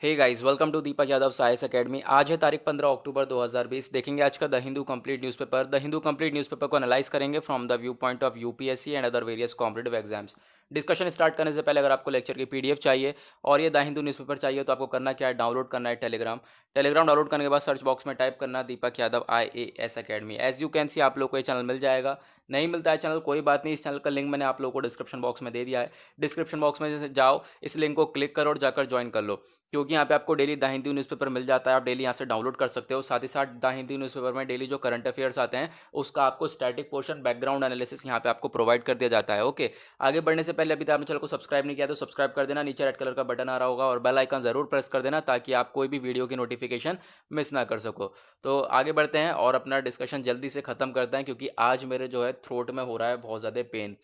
Hey guys, welcome to Deepak Yadav science academy. आज है तारीख 15 अक्टूबर 2020। देखेंगे आज का the Hindu complete newspaper. The Hindu complete newspaper को एनालाइज करेंगे from the view point of UPSC and other various competitive exams. Discussion start करने से पहले अगर आपको लेक्चर की पीडीएफ चाहिए और ये द हिंदू न्यूज़पेपर चाहिए तो आपको करना क्या है, डाउनलोड करना है टेलीग्राम डाउनलोड करने के बाद सर्च बॉक्स में टाइप करना Deepak Yadav IAS academy. As you can see आप लोग को ये चैनल मिल जाएगा। नहीं मिलता है चैनल, कोई बात नहीं, इस चैनल का लिंक मैंने आप लोगों को डिस्क्रिप्शन बॉक्स में दे दिया है। डिस्क्रिप्शन बॉक्स में जैसे जाओ, इस लिंक को क्लिक करो और जाकर ज्वाइन कर लो, क्योंकि यहाँ पे आपको डेली द हिंदू न्यूज़पेपर मिल जाता है। आप डेली यहाँ से डाउनलोड कर सकते हो। साथ ही साथ द हिंदू न्यूज़पेपर में डेली जो करंट अफेयर्स आते हैं उसका आपको स्टैटिक पोर्शन, बैकग्राउंड एनालिसिस यहाँ पे आपको प्रोवाइड कर दिया जाता है। ओके, आगे बढ़ने से पहले अभी तो आपने चैनल को सब्सक्राइब नहीं किया तो सब्सक्राइब कर देना। नीचे रेड कलर का बटन आ रहा होगा और बेल आइकन जरूर प्रेस कर देना ताकि आप कोई भी वीडियो की नोटिफिकेशन मिस ना कर सको। तो आगे बढ़ते हैं और अपना डिस्कशन जल्दी से ख़त्म करते हैं, क्योंकि आज मेरे जो है थ्रोट में हो रहा है बहुत ज़्यादा पेन।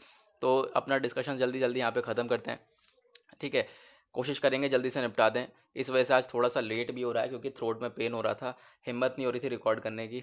तो अपना डिस्कशन जल्दी जल्दी यहाँ पे ख़त्म करते हैं, ठीक है। कोशिश करेंगे जल्दी से निपटा दें। इस वजह से आज थोड़ा सा लेट भी हो रहा है क्योंकि थ्रोट में पेन हो रहा था, हिम्मत नहीं हो रही थी रिकॉर्ड करने की।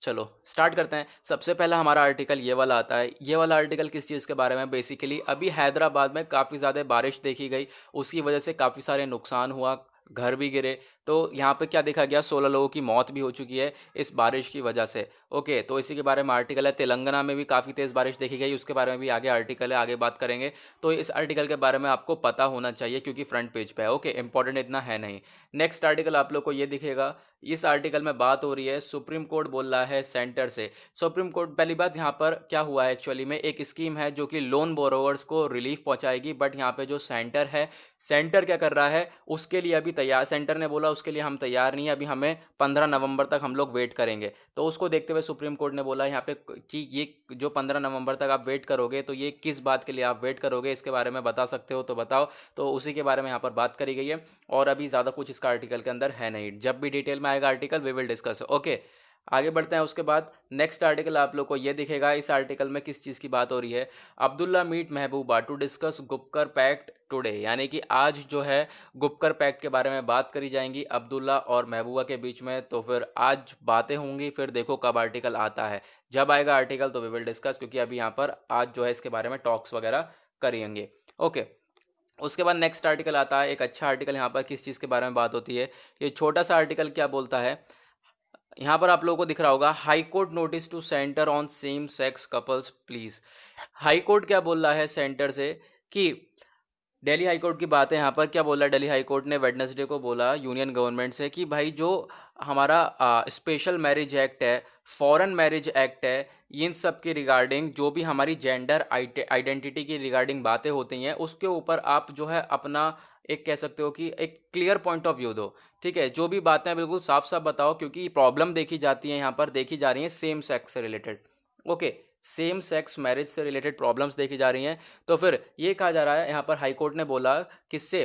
चलो स्टार्ट करते हैं। सबसे पहला हमारा आर्टिकल ये वाला आता है। ये वाला आर्टिकल किस चीज़ के बारे में, बेसिकली अभी हैदराबाद में काफ़ी ज़्यादा बारिश देखी गई, उसकी वजह से काफ़ी सारे नुकसान हुआ, घर भी गिरे। तो यहाँ पे क्या देखा गया, 16 लोगों की मौत भी हो चुकी है इस बारिश की वजह से। ओके, तो इसी के बारे में आर्टिकल है। तेलंगाना में भी काफ़ी तेज़ बारिश देखी गई, उसके बारे में भी आगे आर्टिकल है, आगे बात करेंगे। तो इस आर्टिकल के बारे में आपको पता होना चाहिए क्योंकि फ्रंट पेज पे है। ओके, इंपॉर्टेंट इतना है नहीं। नेक्स्ट आर्टिकल आप लोग को ये दिखेगा। इस आर्टिकल में बात हो रही है, सुप्रीम कोर्ट बोल रहा है सेंटर से। सुप्रीम कोर्ट, पहली बात यहाँ पर क्या हुआ है, एक्चुअली में एक स्कीम है जो कि लोन बोरोवर्स को रिलीफ पहुंचाएगी, बट यहाँ पे जो सेंटर है, सेंटर क्या कर रहा है उसके लिए अभी तैयार, सेंटर ने बोला उसके लिए हम तैयार नहीं है, अभी हमें 15 नवंबर तक हम लोग वेट करेंगे। तो उसको देखते हुए सुप्रीम कोर्ट ने बोला यहाँ पे कि ये जो 15 नवंबर तक आप वेट करोगे तो ये किस बात के लिए आप वेट करोगे, इसके बारे में बता सकते हो तो बताओ। तो उसी के बारे में यहाँ पर बात करी गई है और अभी ज़्यादा कुछ इसका आर्टिकल के अंदर है नहीं। जब भी डिटेल में आएगा article we will discuss. Okay, आगे बढ़ते हैं। उसके बाद नेक्स्ट आर्टिकल आप लोग को ये दिखेगा। इस आर्टिकल में किस चीज़ की बात हो रही है, Abdullah meet Mehbooba to discuss Gupkar pact today, यानी कि आज जो है गुपकर पैक्ट के बारे में बात करी जाएंगी अब्दुल्ला और महबूबा के बीच में। तो फिर आज बातें होंगी, फिर देखो कब आर्टिकल आता है। जब आएगा आर्टिकल तो वी विल डिस्कस, क्योंकि अभी यहाँ पर आज जो है इसके बारे में टॉक्स वगैरह करेंगे। ओके, उसके बाद नेक्स्ट आर्टिकल आता है, एक अच्छा आर्टिकल। यहाँ पर किस चीज़ के बारे में बात होती है, ये छोटा सा आर्टिकल क्या बोलता है, यहाँ पर आप लोगों को दिख रहा होगा, high court notice to centre on same sex couples pleas. High court क्या बोल रहा है सेंटर से कि दिल्ली हाई कोर्ट की बात है। यहाँ पर क्या बोला, दिल्ली हाई कोर्ट ने वेडनेसडे को बोला यूनियन गवर्नमेंट से कि भाई जो हमारा स्पेशल मैरिज एक्ट है, फॉरेन मैरिज एक्ट है, इन सब के रिगार्डिंग जो भी हमारी जेंडर आइडेंटिटी की रिगार्डिंग बातें होती हैं उसके ऊपर आप जो है अपना एक कह सकते हो कि एक क्लियर पॉइंट ऑफ व्यू दो, ठीक है। जो भी बातें हैं बिल्कुल साफ साफ बताओ, क्योंकि प्रॉब्लम देखी जाती है यहाँ पर, देखी जा रही है सेम सेक्स से related. Okay, same sex marriage से रिलेटेड प्रॉब्लम्स देखी जा रही हैं। तो फिर ये कहा जा रहा है यहाँ पर, हाई कोर्ट ने बोला किससे,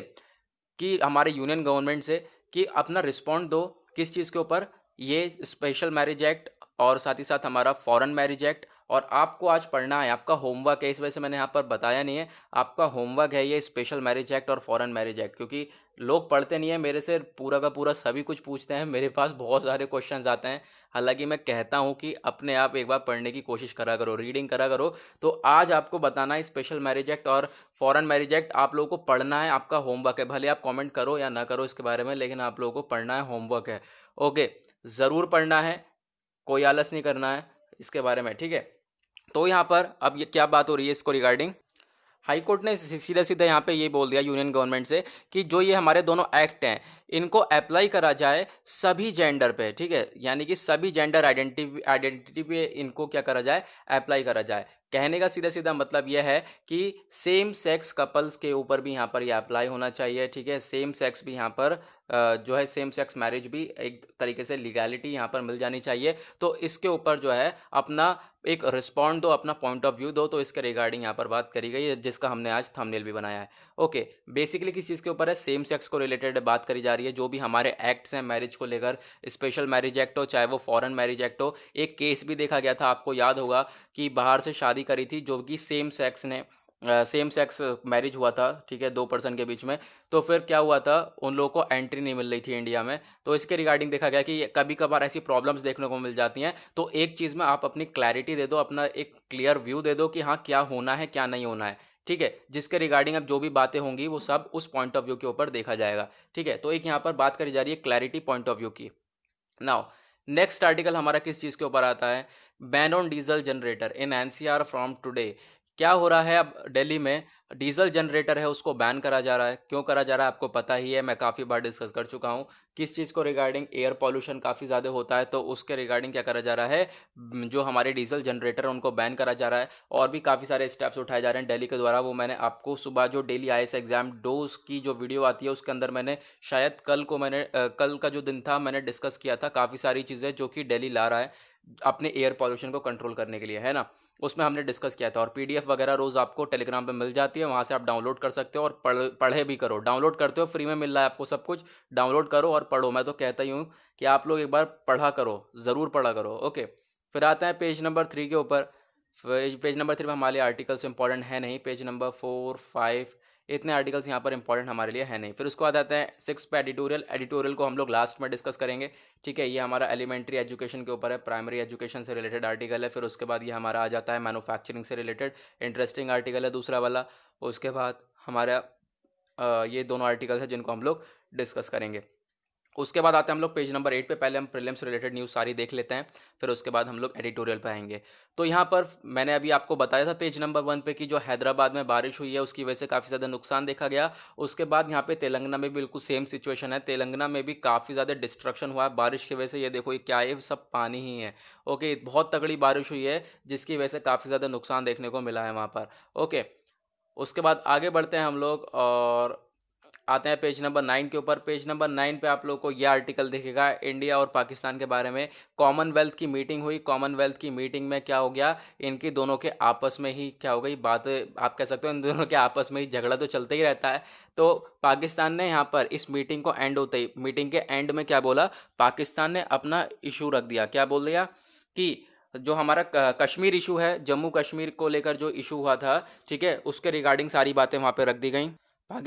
कि हमारे यूनियन गवर्नमेंट से, कि अपना रिस्पॉन्ड दो किस चीज़ के ऊपर, ये स्पेशल मैरिज एक्ट और साथ ही साथ हमारा फॉरेन मैरिज एक्ट। और आपको आज पढ़ना है, आपका होमवर्क है, इस वजह से मैंने यहाँ पर बताया नहीं है, आपका होमवर्क है ये स्पेशल मैरिज एक्ट और फॉरेन मैरिज एक्ट, क्योंकि लोग पढ़ते नहीं है। मेरे से पूरा का पूरा सभी कुछ पूछते हैं, मेरे पास बहुत सारे क्वेश्चंस आते हैं। हालांकि मैं कहता हूँ कि अपने आप एक बार पढ़ने की कोशिश करा करो, रीडिंग करा करो। तो आज आपको बताना है स्पेशल मैरिज एक्ट और फॉरेन मैरिज एक्ट, आप लोगों को पढ़ना है, आपका होमवर्क है। भले आप कमेंट करो या ना करो इसके बारे में, लेकिन आप लोगों को पढ़ना है, होमवर्क है। ओके, ज़रूर पढ़ना है, कोई आलस नहीं करना है इसके बारे में, ठीक है। तो यहाँ पर अब ये क्या बात हो रही है इसको रिगार्डिंग, हाई कोर्ट ने सीधा सीधा यहाँ पे ये बोल दिया यूनियन गवर्नमेंट से कि जो ये हमारे दोनों एक्ट हैं इनको अप्लाई करा जाए सभी जेंडर पे, ठीक है। यानी कि सभी जेंडर आइडेंटिटी पे इनको क्या करा जाए, अप्लाई करा जाए। कहने का सीधा सीधा मतलब यह है कि सेम सेक्स कपल्स के ऊपर भी यहाँ पर ये अप्लाई होना चाहिए, ठीक है। सेम सेक्स भी यहाँ पर जो है सेम सेक्स मैरिज भी एक तरीके से लीगैलिटी यहाँ पर मिल जानी चाहिए। तो इसके ऊपर जो है अपना एक रिस्पॉन्ड दो, अपना पॉइंट ऑफ व्यू दो। तो इसके रिगार्डिंग यहाँ पर बात करी गई है, जिसका हमने आज थंबनेल भी बनाया है। ओके, बेसिकली किस चीज़ के ऊपर है, सेम सेक्स को रिलेटेड बात करी जा रही है। जो भी हमारे एक्ट्स हैं मैरिज को लेकर, स्पेशल मैरिज एक्ट हो चाहे वो फॉरेन मैरिज एक्ट हो। एक केस भी देखा गया था, आपको याद होगा, कि बाहर से शादी करी थी जो कि सेम सेक्स मैरिज हुआ था, ठीक है, 2 पर्सन के बीच में। तो फिर क्या हुआ था, उन लोगों को एंट्री नहीं मिल रही थी इंडिया में। तो इसके रिगार्डिंग देखा गया कि कभी कभार ऐसी प्रॉब्लम्स देखने को मिल जाती हैं। तो एक चीज़ में आप अपनी क्लैरिटी दे दो, अपना एक क्लियर व्यू दे दो कि हाँ क्या होना है क्या नहीं होना है, ठीक है, जिसके रिगार्डिंग अब जो भी बातें होंगी वो सब उस पॉइंट ऑफ व्यू के ऊपर देखा जाएगा। ठीक है, तो एक यहाँ पर बात करी जा रही है क्लैरिटी पॉइंट ऑफ व्यू की। नाउ नेक्स्ट आर्टिकल हमारा किस चीज़ के ऊपर आता है, ban on diesel generator in NCR from today. क्या हो रहा है, अब दिल्ली में डीजल जनरेटर है उसको बैन करा जा रहा है। क्यों करा जा रहा है आपको पता ही है, मैं काफ़ी बार डिस्कस कर चुका हूँ। किस चीज़ को रिगार्डिंग, एयर पॉल्यूशन काफ़ी ज़्यादा होता है तो उसके रिगार्डिंग क्या करा जा रहा है, जो हमारे डीजल जनरेटर है उनको बैन करा जा रहा है। और भी काफ़ी सारे स्टेप्स उठाए जा रहे हैं दिल्ली के द्वारा। वो मैंने आपको सुबह जो डेली आईएएस एग्जाम डोज की जो वीडियो आती है उसके अंदर मैंने शायद कल का जो दिन था मैंने डिस्कस किया था काफ़ी सारी चीज़ें जो कि दिल्ली ला रहा है अपने एयर पॉल्यूशन को कंट्रोल करने के लिए, है ना। उसमें हमने डिस्कस किया था और पीडीएफ वगैरह रोज़ आपको टेलीग्राम पे मिल जाती है, वहाँ से आप डाउनलोड कर सकते हो और पढ़े भी करो। डाउनलोड करते हो, फ्री में मिल रहा है आपको सब कुछ, डाउनलोड करो और पढ़ो। मैं तो कहता ही हूँ कि आप लोग एक बार पढ़ा करो, ज़रूर पढ़ा करो। ओके, फिर आते हैं पेज नंबर 3 के ऊपर। पेज नंबर 3 में हमारे लिए आर्टिकल्स इंपॉर्टेंट है नहीं। पेज नंबर 4, 5 इतने आर्टिकल्स यहाँ पर इंपॉर्टेंट हमारे लिए है नहीं। फिर उसके बाद आते हैं 6 पे एडिटोरियल। एडिटोरियल को हम लोग लास्ट में डिस्कस करेंगे। ठीक है, ये हमारा एलिमेंट्री एजुकेशन के ऊपर है, प्राइमरी एजुकेशन से रिलेटेड आर्टिकल है। फिर उसके बाद ये हमारा आ जाता है मैन्युफैक्चरिंग से रिलेटेड, इंटरेस्टिंग आर्टिकल है दूसरा वाला। उसके बाद हमारा ये दोनों आर्टिकल है जिनको हम लोग डिस्कस करेंगे। उसके बाद आते हैं हम लोग पेज नंबर 8 पे। पहले हम प्रीलिम्स रिलेटेड न्यूज़ सारी देख लेते हैं, फिर उसके बाद हम लोग एडिटोरियल पे आएंगे। तो यहाँ पर मैंने अभी आपको बताया था पेज नंबर 1 पे कि जो हैदराबाद में बारिश हुई है उसकी वजह से काफ़ी ज़्यादा नुकसान देखा गया। उसके बाद यहाँ पे तेलंगाना में बिल्कुल सेम सिचुएशन है। तेलंगाना में भी काफ़ी ज़्यादा डिस्ट्रक्शन हुआ है बारिश की वजह से। ये देखो ये क्या है, सब पानी ही है। ओके, बहुत तगड़ी बारिश हुई है जिसकी वजह से काफ़ी ज़्यादा नुकसान देखने को मिला है वहाँ पर। ओके, उसके बाद आगे बढ़ते हैं हम लोग और आते हैं पेज नंबर 9 के ऊपर। पेज नंबर 9 पे आप लोग को यह आर्टिकल दिखेगा इंडिया और पाकिस्तान के बारे में। कॉमनवेल्थ की मीटिंग हुई। कॉमनवेल्थ की मीटिंग में क्या हो गया, इनकी दोनों के आपस में ही क्या हो गई बात, आप कह सकते हो इन दोनों के आपस में ही झगड़ा तो चलता ही रहता है। तो पाकिस्तान ने यहाँ पर इस मीटिंग को एंड होते ही, मीटिंग के एंड में क्या बोला, पाकिस्तान ने अपना इशू रख दिया। क्या बोल दिया कि जो हमारा कश्मीर इशू है, जम्मू कश्मीर को लेकर जो इशू हुआ था, ठीक है, उसके रिगार्डिंग सारी बातें वहाँ पे रख दी गई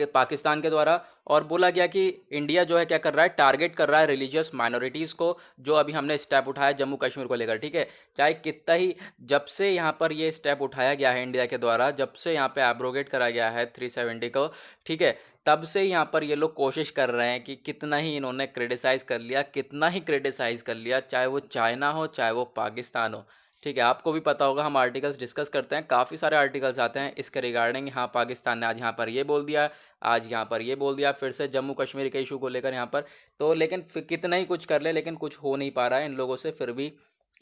पाकिस्तान के द्वारा। और बोला गया कि इंडिया जो है क्या कर रहा है, टारगेट कर रहा है रिलीजियस माइनॉरिटीज़ को, जो अभी हमने स्टेप उठाया जम्मू कश्मीर को लेकर। ठीक है, चाहे कितना ही जब से यहाँ पर ये स्टेप उठाया गया है इंडिया के द्वारा, जब से यहाँ पे एब्रोगेट करा गया है 370 को, ठीक है, तब से यहाँ पर ये लोग कोशिश कर रहे हैं कि कितना ही इन्होंने क्रिटिसाइज़ कर लिया, कितना ही क्रिटिसाइज़ कर लिया, चाहे वो चाइना हो चाहे वो पाकिस्तान हो। ठीक है, आपको भी पता होगा हम आर्टिकल्स डिस्कस करते हैं, काफ़ी सारे आर्टिकल्स आते हैं इसके रिगार्डिंग। यहाँ पाकिस्तान ने आज यहाँ पर ये बोल दिया, आज यहाँ पर ये बोल दिया, फिर से जम्मू कश्मीर के इशू को लेकर यहाँ पर। तो लेकिन फिर कितना ही कुछ कर ले, लेकिन कुछ हो नहीं पा रहा है इन लोगों से, फिर भी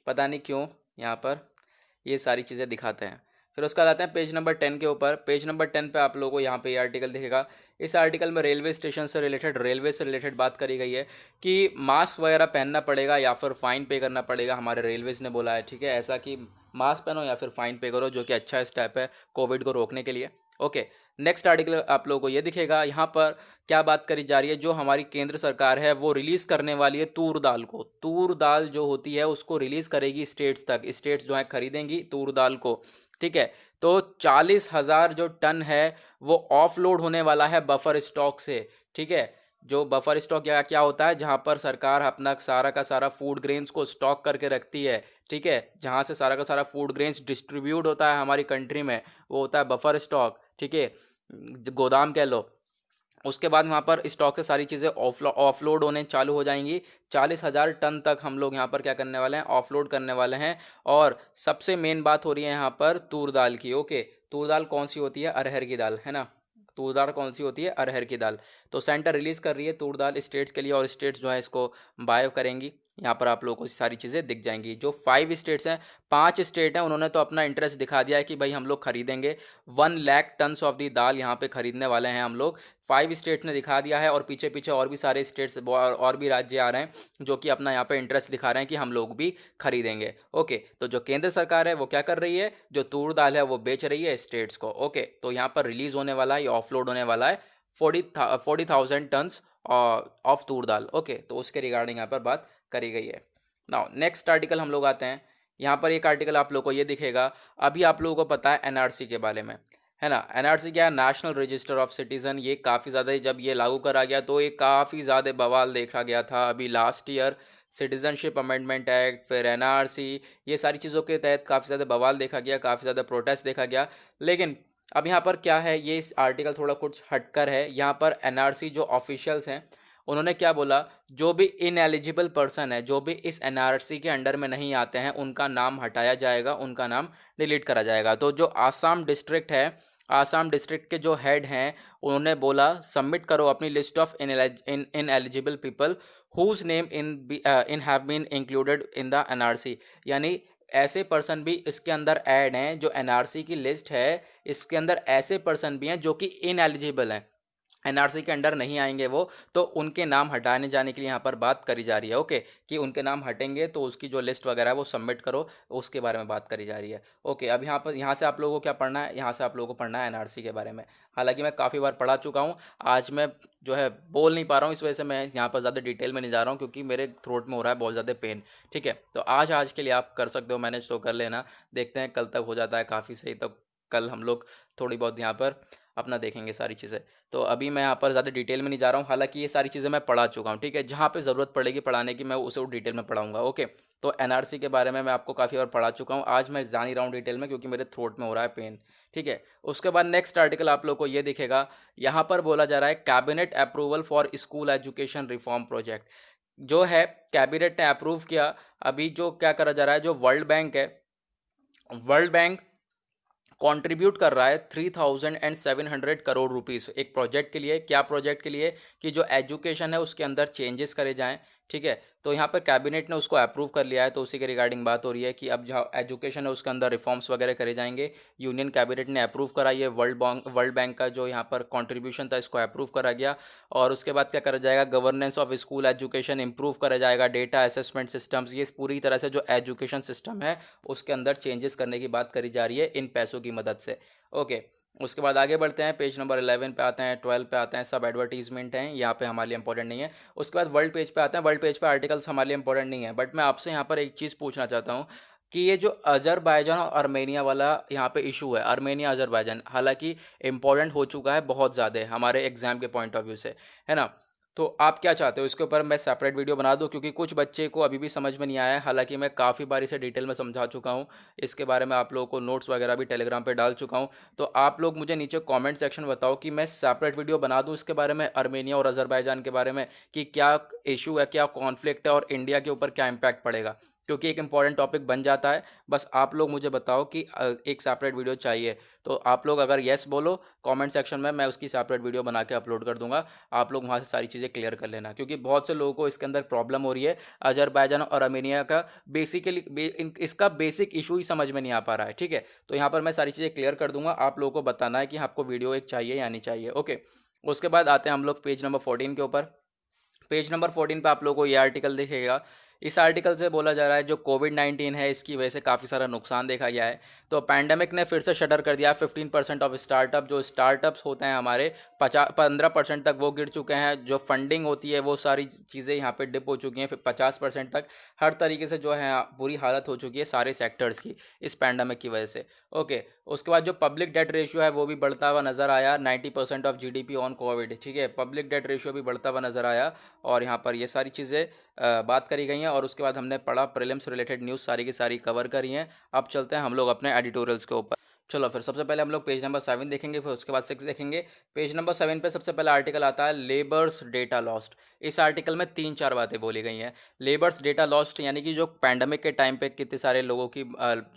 पता नहीं क्यों यहाँ पर ये सारी चीज़ें दिखाते हैं। फिर उसके बाद आते हैं पेज नंबर 10 के ऊपर। पेज नंबर 10 पे आप लोगों को यहाँ पे ये आर्टिकल दिखेगा। इस आर्टिकल में रेलवे स्टेशन से रिलेटेड, रेलवे से रिलेटेड बात करी गई है कि मास्क वगैरह पहनना पड़ेगा या फिर फ़ाइन पे करना पड़ेगा, हमारे रेलवेज़ ने बोला है। ठीक है, ऐसा कि मास्क पहनो या फिर फ़ाइन पे करो, जो कि अच्छा स्टेप है कोविड को रोकने के लिए। ओके, नेक्स्ट आर्टिकल आप लोगों को ये दिखेगा। यहाँ पर क्या बात करी जा रही है, जो हमारी केंद्र सरकार है वो रिलीज़ करने वाली है तूर दाल को। तूर दाल जो होती है उसको रिलीज़ करेगी स्टेट्स तक, स्टेट्स जो है खरीदेंगी तूर दाल को। ठीक है, तो 40,000 जो टन है वो ऑफलोड होने वाला है बफर स्टॉक से। ठीक है, जो बफर स्टॉक क्या होता है, जहाँ पर सरकार अपना सारा का सारा फूड ग्रेन्स को स्टॉक करके रखती है। ठीक है, जहाँ से सारा का सारा फूड ग्रेन्स डिस्ट्रीब्यूट होता है हमारी कंट्री में, वो होता है बफर स्टॉक। ठीक है, गोदाम कह लो। उसके बाद वहाँ पर स्टॉक से सारी चीज़ें ऑफलोड होने चालू हो जाएंगी। 40,000 टन तक हम लोग यहाँ पर क्या करने वाले हैं, ऑफलोड करने वाले हैं। और सबसे मेन बात हो रही है यहाँ पर तूर दाल की। ओके, तूर दाल कौन सी होती है, अरहर की दाल, है ना। तूर दाल कौन सी होती है, अरहर की दाल। तो सेंटर रिलीज़ कर रही है तूर दाल स्टेट्स के लिए, और स्टेट्स जो है इसको बाय करेंगी। यहाँ पर आप लोगों को सारी चीज़ें दिख जाएंगी। जो 5 स्टेट्स हैं, 5 स्टेट हैं, उन्होंने तो अपना इंटरेस्ट दिखा दिया है कि भाई हम लोग खरीदेंगे 1 लाख टन्स ऑफ दी दाल यहाँ पे खरीदने वाले हैं हम लोग। 5 स्टेट्स ने दिखा दिया है और पीछे पीछे और भी सारे स्टेट्स और भी राज्य आ रहे हैं जो कि अपना यहाँ पे इंटरेस्ट दिखा रहे हैं कि हम लोग भी खरीदेंगे। ओके, तो जो केंद्र सरकार है वो क्या कर रही है, जो तूर दाल है वो बेच रही है स्टेट्स को। ओके, तो यहाँ पर रिलीज़ होने वाला है, ये ऑफलोड होने वाला है 40,000 tons of Toor dal. Okay, तो उसके रिगार्डिंग यहाँ पर बात करी गई है। नाउ नेक्स्ट आर्टिकल हम लोग आते हैं। यहाँ पर एक आर्टिकल आप लोग को ये दिखेगा। अभी आप लोगों को पता है एनआरसी के बारे में, है ना। एनआरसी क्या है, नेशनल रजिस्टर ऑफ सिटीज़न। ये काफ़ी ज़्यादा, जब ये लागू करा गया तो ये काफ़ी ज़्यादा बवाल देखा गया था अभी last year. Citizenship amendment act, फिर एनआरसी, ये सारी चीज़ों के तहत काफ़ी ज़्यादा बवाल देखा गया, काफ़ी ज़्यादा प्रोटेस्ट देखा गया। लेकिन अब यहाँ पर क्या है, ये इस आर्टिकल थोड़ा कुछ हटकर है। यहाँ पर एनआरसी जो ऑफिशियल्स हैं उन्होंने क्या बोला, जो भी इनएलिजिबल पर्सन है, जो भी इस एनआरसी के अंडर में नहीं आते हैं, उनका नाम हटाया जाएगा, उनका नाम डिलीट करा जाएगा। तो जो आसाम डिस्ट्रिक्ट है, आसाम डिस्ट्रिक्ट के जो हेड हैं उन्होंने बोला सबमिट करो अपनी list of ineligible people whose name in have been included in the NRC. यानी ऐसे पर्सन भी इसके अंदर ऐड हैं, जो एनआरसी की लिस्ट है इसके अंदर ऐसे पर्सन भी हैं जो कि इनएलिजिबल हैं, एनआरसी के अंडर नहीं आएंगे वो, तो उनके नाम हटाने जाने के लिए यहाँ पर बात करी जा रही है। ओके, कि उनके नाम हटेंगे तो उसकी जो लिस्ट वगैरह है वो सबमिट करो, उसके बारे में बात करी जा रही है। ओके, अब यहाँ से आप लोगों को क्या पढ़ना है, यहाँ से आप लोगों को पढ़ना है एनआरसी के बारे में। हालांकि मैं काफ़ी बार पढ़ा चुका हूँ, आज मैं जो है बोल नहीं पा रहा हूँ, इस वजह से मैं यहाँ पर ज़्यादा डिटेल में नहीं जा रहा हूँ, क्योंकि मेरे थ्रोट में हो रहा है बहुत ज़्यादा पेन। ठीक है, तो आज के लिए आप कर सकते हो मैनेज, तो कर लेना, देखते हैं कल तक हो जाता है काफ़ी सही, तो कल हम लोग थोड़ी बहुत यहाँ पर अपना देखेंगे सारी चीज़ें। तो अभी मैं यहाँ पर ज़्यादा डिटेल में नहीं जा रहा हूँ, हालांकि ये सारी चीज़ें मैं पढ़ा चुका हूँ। ठीक है, जहाँ पे ज़रूरत पड़ेगी पढ़ाने की मैं उसे डिटेल में पढ़ाऊँगा। ओके, तो एनआरसी के बारे में मैं आपको काफ़ी बार पढ़ा चुका हूँ, आज मैं जा नहीं रहा हूँ डिटेल में क्योंकि मेरे थ्रोट में हो रहा है पेन। ठीक है, उसके बाद नेक्स्ट आर्टिकल आप लोग को ये दिखेगा, यहाँ पर बोला जा रहा है cabinet approval for school education reform project. जो है कैबिनेट ने अप्रूव किया, अभी जो क्या करा जा रहा है, जो वर्ल्ड बैंक है, वर्ल्ड बैंक कंट्रीब्यूट कर रहा है 3700 करोड़ रुपीस एक प्रोजेक्ट के लिए। क्या प्रोजेक्ट के लिए, कि जो एजुकेशन है उसके अंदर चेंजेस करे जाएं। ठीक है, तो यहाँ पर कैबिनेट ने उसको अप्रूव कर लिया है, तो उसी के रिगार्डिंग बात हो रही है कि अब जहाँ एजुकेशन है उसके अंदर रिफॉर्म्स वगैरह करे जाएंगे। यूनियन कैबिनेट ने अप्रूव करा, ये वर्ल्ड बैंक का जो यहाँ पर कंट्रीब्यूशन था इसको अप्रूव करा गया। और उसके बाद क्या करा जाएगा, governance of school education improve करा जाएगा, डेटा असेसमेंट सिस्टम्स, ये पूरी तरह से जो एजुकेशन सिस्टम है उसके अंदर चेंजेस करने की बात करी जा रही है इन पैसों की मदद से। ओके, उसके बाद आगे बढ़ते हैं, पेज नंबर 11 पे आते हैं, 12 पे आते हैं, सब एडवर्टीजमेंट हैं, यहाँ पे हमारे लिए इंपॉर्टेंट नहीं है। उसके बाद वर्ल्ड पेज पे आते हैं, वर्ल्ड पेज पे आर्टिकल्स हमारे लिए इंपॉर्टेंट नहीं है, बट मैं आपसे यहाँ पर एक चीज़ पूछना चाहता हूँ कि ये जो अजरबैजान और आर्मेनिया वाला यहाँ पे इशू है, आर्मेनिया अजरबैजान, हालांकि इंपॉर्टेंट हो चुका है बहुत ज़्यादा हमारे एग्जाम के पॉइंट ऑफ व्यू से, है ना। तो आप क्या चाहते हो, इसके ऊपर मैं सेपरेट वीडियो बना दूं, क्योंकि कुछ बच्चे को अभी भी समझ में नहीं आया है, हालांकि मैं काफ़ी बार इसे डिटेल में समझा चुका हूं, इसके बारे में आप लोगों को नोट्स वगैरह भी टेलीग्राम पे डाल चुका हूं। तो आप लोग मुझे नीचे कमेंट सेक्शन बताओ कि मैं सेपरेट वीडियो बना दूं इसके बारे में, आर्मेनिया और अजरबैजान के बारे में, कि क्या इशू है, क्या कॉन्फ्लिक्ट है और इंडिया के ऊपर क्या इम्पैक्ट पड़ेगा, क्योंकि एक इंपॉर्टेंट टॉपिक बन जाता है। बस आप लोग मुझे बताओ कि एक सेपरेट वीडियो चाहिए, तो आप लोग अगर येस बोलो कमेंट सेक्शन में, मैं उसकी सेपरेट वीडियो बना के अपलोड कर दूंगा, आप लोग वहाँ से सारी चीज़ें क्लियर कर लेना, क्योंकि बहुत से लोगों को इसके अंदर प्रॉब्लम हो रही है। अजरबैजान और आर्मेनिया का बेसिकली इसका बेसिक इशू ही समझ में नहीं आ पा रहा है। ठीक है, तो यहाँ पर मैं सारी चीज़ें क्लियर कर दूंगा, आप लोगों को बताना है कि आपको वीडियो एक चाहिए या नहीं चाहिए। ओके, उसके बाद आते हैं हम लोग पेज नंबर 14 के ऊपर। पेज नंबर 14 पे आप लोगों को ये आर्टिकल दिखेगा। इस आर्टिकल से बोला जा रहा है जो कोविड-19 है इसकी वजह से काफ़ी सारा नुकसान देखा गया है, तो पैंडेमिक ने फिर से शटर कर दिया 15% ऑफ स्टार्टअप। जो स्टार्टअप्स होते हैं हमारे 15% तक वो गिर चुके हैं, जो फंडिंग होती है वो सारी चीज़ें यहाँ पे डिप हो चुकी हैं, फिर 50% तक हर तरीके से जो है बुरी हालत हो चुकी है सारे सेक्टर्स की इस पैंडेमिक की वजह से। ओके, उसके बाद जो पब्लिक डेट रेशियो है वो भी बढ़ता हुआ नज़र आया, 90% ऑफ जीडीपी ऑन कोविड। ठीक है, पब्लिक डेट रेशियो भी बढ़ता हुआ नज़र आया, और यहाँ पर ये सारी चीज़ें बात करी गई हैं। और उसके बाद हमने पढ़ा प्रीलिम्स रिलेटेड न्यूज़ सारी की सारी कवर करी हैं। अब चलते हैं हम लोग अपने एडिटोरियल्स के ऊपर। चलो फिर सबसे पहले हम लोग पेज नंबर 7 देखेंगे, फिर उसके बाद 6 देखेंगे। पेज नंबर 7 पे सबसे पहला आर्टिकल आता है लेबर्स डेटा लॉस्ट। इस आर्टिकल में 3-4 बातें बोली गई हैं। लेबर्स डेटा लॉस्ट यानी कि जो पैंडमिक के टाइम पे कितने सारे लोगों की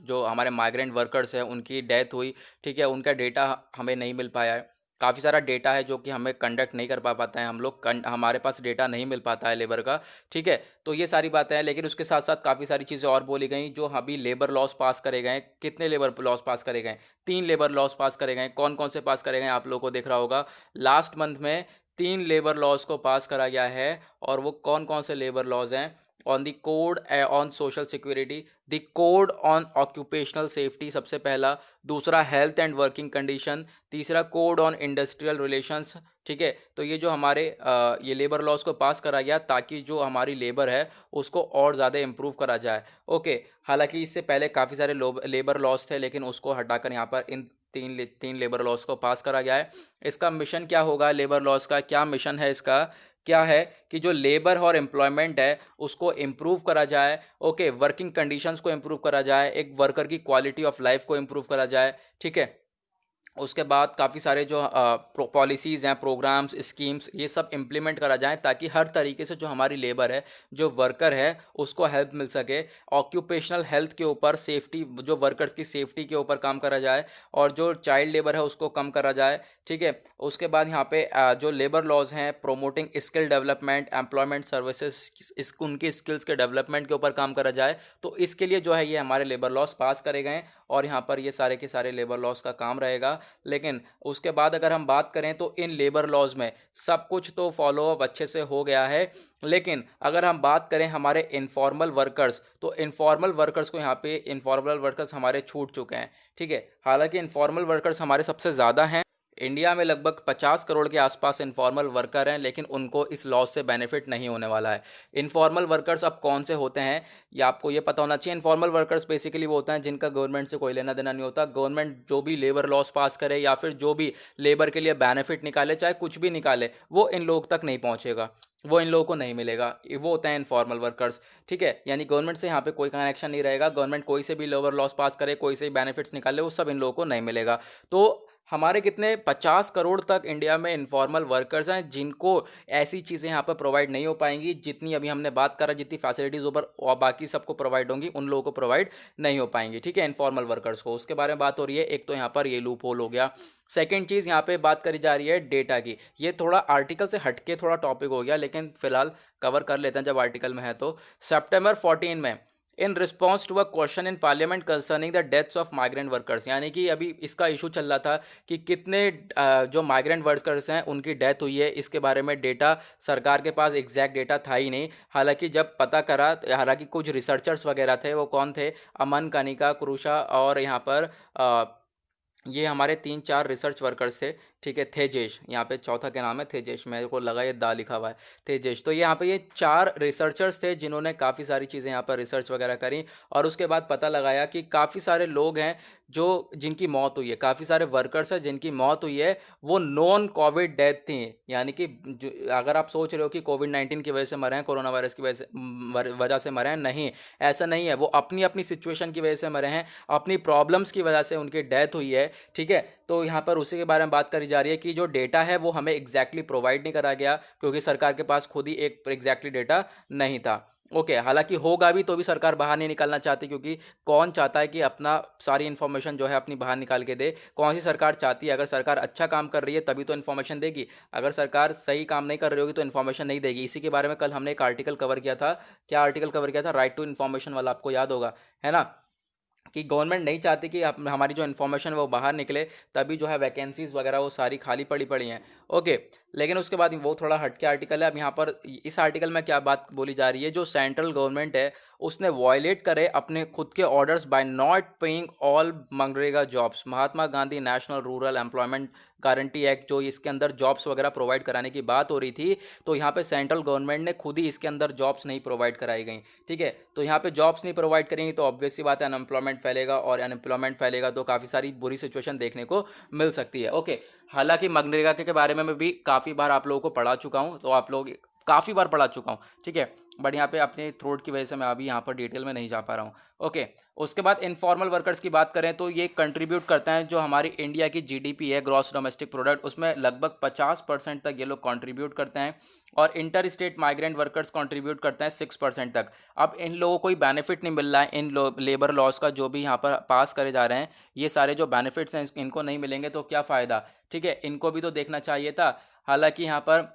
जो हमारे माइग्रेंट वर्कर्स हैं उनकी डेथ हुई। ठीक है, उनका डेटा हमें नहीं मिल पाया है, काफ़ी सारा डेटा है जो कि हमें कंडक्ट नहीं कर पाते हैं हम लोग, हमारे पास डेटा नहीं मिल पाता है लेबर का। ठीक है, तो ये सारी बातें हैं, लेकिन उसके साथ साथ काफ़ी सारी चीज़ें और बोली गई जो अभी लेबर लॉस पास करे गए। कितने लेबर लॉस पास करे गए, 3 लेबर लॉस पास करे गए। कौन कौन से पास करे गए आप लोगों को दिख रहा होगा, लास्ट मंथ में 3 लेबर लॉज को पास करा गया है। और वो कौन कौन से लेबर लॉज हैं, on the code on social security, the code on occupational safety सबसे पहला, दूसरा हेल्थ एंड वर्किंग कंडीशन, तीसरा कोड ऑन इंडस्ट्रियल रिलेशंस। ठीक है, तो ये जो हमारे ये लेबर लॉज को पास करा गया ताकि जो हमारी लेबर है उसको और ज़्यादा इम्प्रूव करा जाए। ओके, हालांकि इससे पहले काफ़ी सारे लेबर लॉज थे, लेकिन उसको हटाकर यहाँ पर इन तीन लेबर लॉज को पास करा गया है। इसका मिशन क्या होगा, लेबर लॉज का क्या मिशन है, इसका क्या है कि जो लेबर और एम्प्लॉयमेंट है उसको इम्प्रूव करा जाए। ओके, वर्किंग कंडीशंस को इम्प्रूव करा जाए, एक वर्कर की क्वालिटी ऑफ लाइफ को इम्प्रूव करा जाए। ठीक है, उसके बाद काफ़ी सारे जो पॉलिसीज़ हैं, प्रोग्राम्स, स्कीम्स, ये सब इम्प्लीमेंट करा जाए ताकि हर तरीके से जो हमारी लेबर है, जो वर्कर है, उसको हेल्प मिल सके। ऑक्यूपेशनल हेल्थ के ऊपर, सेफ्टी, जो वर्कर्स की सेफ्टी के ऊपर काम करा जाए, और जो चाइल्ड लेबर है उसको कम करा जाए। ठीक है। उसके बाद यहाँ पे जो लेबर लॉज हैं, promoting skill development, employment services, उनकी स्किल्स के डेवलपमेंट के ऊपर काम करा जाए। तो इसके लिए जो है ये हमारे लेबर लॉज पास करे गए, और यहाँ पर ये सारे के सारे लेबर लॉज का काम रहेगा। लेकिन उसके बाद अगर हम बात करें तो इन लेबर लॉज में सब कुछ तो फॉलोअप अच्छे से हो गया है, लेकिन अगर हम बात करें हमारे इनफॉर्मल वर्कर्स, तो इनफॉर्मल वर्कर्स को यहाँ पे इनफॉर्मल वर्कर्स हमारे छूट चुके हैं। ठीक है। हालांकि इनफॉर्मल वर्कर्स हमारे सबसे ज़्यादा हैं, इंडिया में लगभग 50 करोड़ के आसपास इनफॉर्मल वर्कर हैं, लेकिन उनको इस लॉ से बेनिफिट नहीं होने वाला है। इनफॉर्मल वर्कर्स अब कौन से होते हैं, ये आपको ये पता होना चाहिए। इनफॉर्मल वर्कर्स बेसिकली वो होता है जिनका गवर्नमेंट से कोई लेना देना नहीं होता। गवर्नमेंट जो भी लेबर लॉस पास करे या फिर जो भी लेबर के लिए बेनिफिट निकाले, चाहे कुछ भी निकाले, वो इन लोग तक नहीं पहुंचेगा, वो इन लोगों को नहीं मिलेगा। वो होते हैं इनफॉर्मल वर्कर्स। ठीक है। यानी गवर्नमेंट से यहाँ पे कोई कनेक्शन नहीं रहेगा, गवर्नमेंट कोई से भी लेबर लॉस पास करे, कोई से भी बेनिफिट्स निकाले, वो सब इन लोगों को नहीं मिलेगा। तो हमारे कितने 50 करोड़ तक इंडिया में इनफॉर्मल वर्कर्स हैं जिनको ऐसी चीज़ें यहाँ पर प्रोवाइड नहीं हो पाएंगी, जितनी अभी हमने बात करा, जितनी फैसिलिटीज़ ऊपर और बाकी सबको प्रोवाइड होंगी, उन लोगों को प्रोवाइड नहीं हो पाएंगी। ठीक है। इनफॉर्मल वर्कर्स को, उसके बारे में बात हो रही है। एक तो यहाँ पर ये लूप होल हो गया। सेकेंड चीज़ यहाँ पे बात करी जा रही है डेटा की। ये थोड़ा आर्टिकल से हटके थोड़ा टॉपिक हो गया, लेकिन फिलहाल कवर कर लेते हैं जब आर्टिकल में है। तो सितंबर 14 में in response to a question in parliament concerning the deaths of migrant workers, यानी कि अभी इसका इशू चल रहा था कि कितने जो माइग्रेंट वर्कर्स हैं उनकी डेथ हुई है। इसके बारे में डेटा सरकार के पास एग्जैक्ट डेटा था ही नहीं। हालांकि जब पता करा, हालांकि कुछ रिसर्चर्स वगैरह थे, वो कौन थे, अमन, कनिका, क्रूषा, और यहाँ पर ये हमारे 3-4 रिसर्च वर्कर्स थे। ठीक है। तेजेश, यहाँ पे चौथा के नाम है तेजेश, मेरे को लगा ये दा लिखा हुआ है, तेजेश। तो यहाँ पे ये 4 रिसर्चर्स थे जिन्होंने काफ़ी सारी चीज़ें यहाँ पर रिसर्च वगैरह करी, और उसके बाद पता लगाया कि काफ़ी सारे लोग हैं जो जिनकी मौत हुई है, काफ़ी सारे वर्कर्स हैं जिनकी मौत हुई है, वो नॉन कोविड डेथ थी। यानी कि अगर आप सोच रहे हो कि कोविड-19 की वजह से मरे हैं, कोरोना वायरस की वजह से मरे हैं, नहीं, ऐसा नहीं है। वो अपनी अपनी सिचुएशन की वजह से मरे हैं, अपनी प्रॉब्लम्स की वजह से उनकी डेथ हुई है। ठीक है। तो यहाँ पर उसी के बारे में बात करी जा रही है कि जो डेटा है वो हमें एग्जैक्टली प्रोवाइड नहीं करा गया, क्योंकि सरकार के पास खुद ही एक एग्जैक्टली डेटा नहीं था। ओके। हालांकि होगा भी तो भी सरकार बाहर नहीं निकालना चाहती, क्योंकि कौन चाहता है कि अपना सारी इन्फॉर्मेशन जो है अपनी बाहर निकाल के दे। कौन सी सरकार चाहती है, अगर सरकार अच्छा काम कर रही है तभी तो इन्फॉर्मेशन देगी, अगर सरकार सही काम नहीं कर रही होगी तो इन्फॉर्मेशन नहीं देगी। इसी के बारे में कल हमने एक आर्टिकल कवर किया था। क्या आर्टिकल कवर किया था? राइट टू इन्फॉर्मेशन वाला, आपको याद होगा, है ना, कि गवर्नमेंट नहीं चाहती कि हमारी जो इन्फॉर्मेशन है वो बाहर निकले, तभी जो है वैकेंसीज वगैरह वो सारी खाली पड़ी पड़ी हैं। ओके। लेकिन उसके बाद वो थोड़ा हटके आर्टिकल है। अब यहाँ पर इस आर्टिकल में क्या बात बोली जा रही है, जो सेंट्रल गवर्नमेंट है उसने वॉयलेट करे अपने खुद के orders by not paying all मनरेगा jobs. Mahatma Gandhi national rural employment guarantee act, जो इसके अंदर जॉब्स वगैरह प्रोवाइड कराने की बात हो रही थी, तो यहाँ पे सेंट्रल गवर्नमेंट ने खुद ही इसके अंदर जॉब्स नहीं प्रोवाइड कराई गई। ठीक है। तो यहाँ पे जॉब्स नहीं प्रोवाइड करेंगी तो ऑब्वियस सी बात है अनएम्प्लॉयमेंट फैलेगा, और अनएम्प्लॉयमेंट फैलेगा तो काफ़ी सारी बुरी सिचुएशन देखने को मिल सकती है। ओके। हालांकि मनरेगा के बारे में मैं भी काफ़ी बार आप लोगों को पढ़ा चुका हूँ, तो आप लोग काफ़ी बार पढ़ा चुका हूँ। ठीक है। बट यहाँ पे अपने थ्रोट की वजह से मैं अभी यहाँ पर डिटेल में नहीं जा पा रहा हूँ। ओके। उसके बाद इनफॉर्मल वर्कर्स की बात करें तो ये कंट्रीब्यूट करते हैं, जो हमारी इंडिया की जीडीपी है, ग्रॉस डोमेस्टिक प्रोडक्ट, उसमें लगभग 50% तक ये लोग कंट्रीब्यूट करते हैं, और inter state migrant workers contribute करते हैं 6% तक। अब इन लोगों को कोई बेनिफिट नहीं मिल रहा है इन लेबर लॉस का, जो भी यहाँ पर पास करे जा रहे हैं, ये सारे जो बेनिफिट्स हैं इनको नहीं मिलेंगे तो क्या फ़ायदा। ठीक है। इनको भी तो देखना चाहिए था। हालांकि यहाँ पर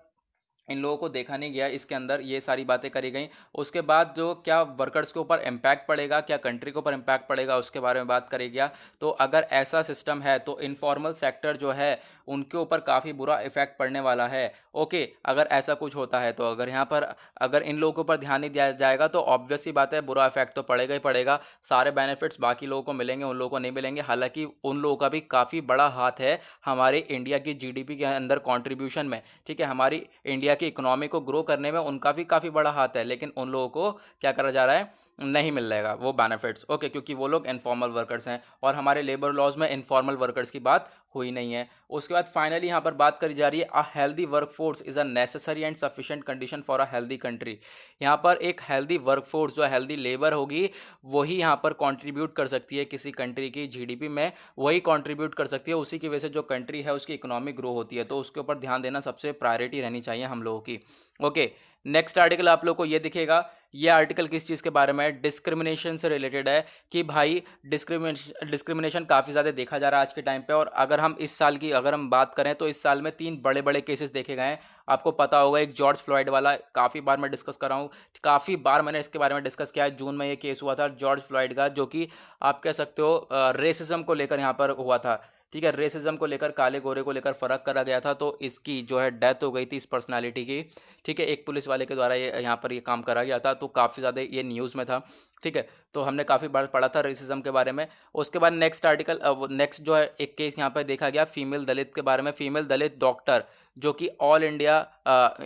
इन लोगों को देखा नहीं गया, इसके अंदर ये सारी बातें करी गई। उसके बाद जो क्या वर्कर्स के ऊपर इम्पैक्ट पड़ेगा, क्या कंट्री के ऊपर इम्पैक्ट पड़ेगा, उसके बारे में बात करी गया। तो अगर ऐसा सिस्टम है तो इनफॉर्मल सेक्टर जो है उनके ऊपर काफ़ी बुरा इफेक्ट पड़ने वाला है। ओके। अगर ऐसा कुछ होता है तो अगर यहाँ पर अगर इन लोगों के ऊपर ध्यान नहीं दिया जाएगा तो ऑब्वियस सी बात है बुरा इफेक्ट तो पड़ेगा ही पड़ेगा। सारे बेनिफिट्स बाकी लोगों को मिलेंगे, उन लोगों को नहीं मिलेंगे। हालांकि उन लोगों का भी काफ़ी बड़ा हाथ है हमारे इंडिया की जीडीपी के अंदर कॉन्ट्रीब्यूशन में। ठीक है। हमारी इंडिया की इकोनॉमी को ग्रो करने में उनका भी काफ़ी बड़ा हाथ है, लेकिन उन लोगों को क्या करा जा रहा है, नहीं मिल रहेगा वो बेनिफिट्स। ओके, क्योंकि वो लोग इनफॉर्मल वर्कर्स हैं और हमारे लेबर लॉज में इनफॉर्मल वर्कर्स की बात हुई नहीं है। उसके बाद फाइनली यहाँ पर बात करी जा रही है a healthy workforce is a necessary and sufficient condition for a healthy country. यहाँ पर एक हेल्दी वर्कफोर्स जो हेल्दी लेबर होगी वही यहाँ पर कंट्रीब्यूट कर सकती है किसी कंट्री की जीडीपी में, वही कंट्रीब्यूट कर सकती है, उसी की वजह से जो कंट्री है उसकी इकोनॉमिक ग्रो होती है। तो उसके ऊपर ध्यान देना सबसे प्रायोरिटी रहनी चाहिए हम लोगों की। ओके, नेक्स्ट आर्टिकल आप लोग को ये दिखेगा। ये आर्टिकल किस चीज़ के बारे में है? डिस्क्रिमिनेशन से रिलेटेड है कि भाई डिस्क्रिमिनेशन काफ़ी ज़्यादा देखा जा रहा है आज के टाइम पे। और अगर हम इस साल की अगर हम बात करें तो इस साल में 3 बड़े बड़े केसेस देखे गए हैं। आपको पता होगा एक जॉर्ज फ्लॉयड वाला, काफ़ी बार मैं डिस्कस कर रहा हूँ, काफ़ी बार मैंने इसके बारे में डिस्कस किया है। जून में ये केस हुआ था जॉर्ज फ्लॉयड का, जो कि आप कह सकते हो रेसिज्म को लेकर यहाँ पर हुआ था। ठीक है, रेसिज्म को लेकर, काले गोरे को लेकर फ़र्क करा गया था। तो इसकी जो है डेथ हो गई थी इस पर्सनालिटी की। ठीक है, एक पुलिस वाले के द्वारा ये यहाँ पर ये काम करा गया था, तो काफ़ी ज़्यादा ये न्यूज़ में था। ठीक है, तो हमने काफ़ी बार पढ़ा था रेसिज्म के बारे में। उसके बाद नेक्स्ट आर्टिकल, नेक्स्ट जो है एक केस यहाँ पर देखा गया फीमेल दलित के बारे में। फीमेल दलित डॉक्टर जो कि all India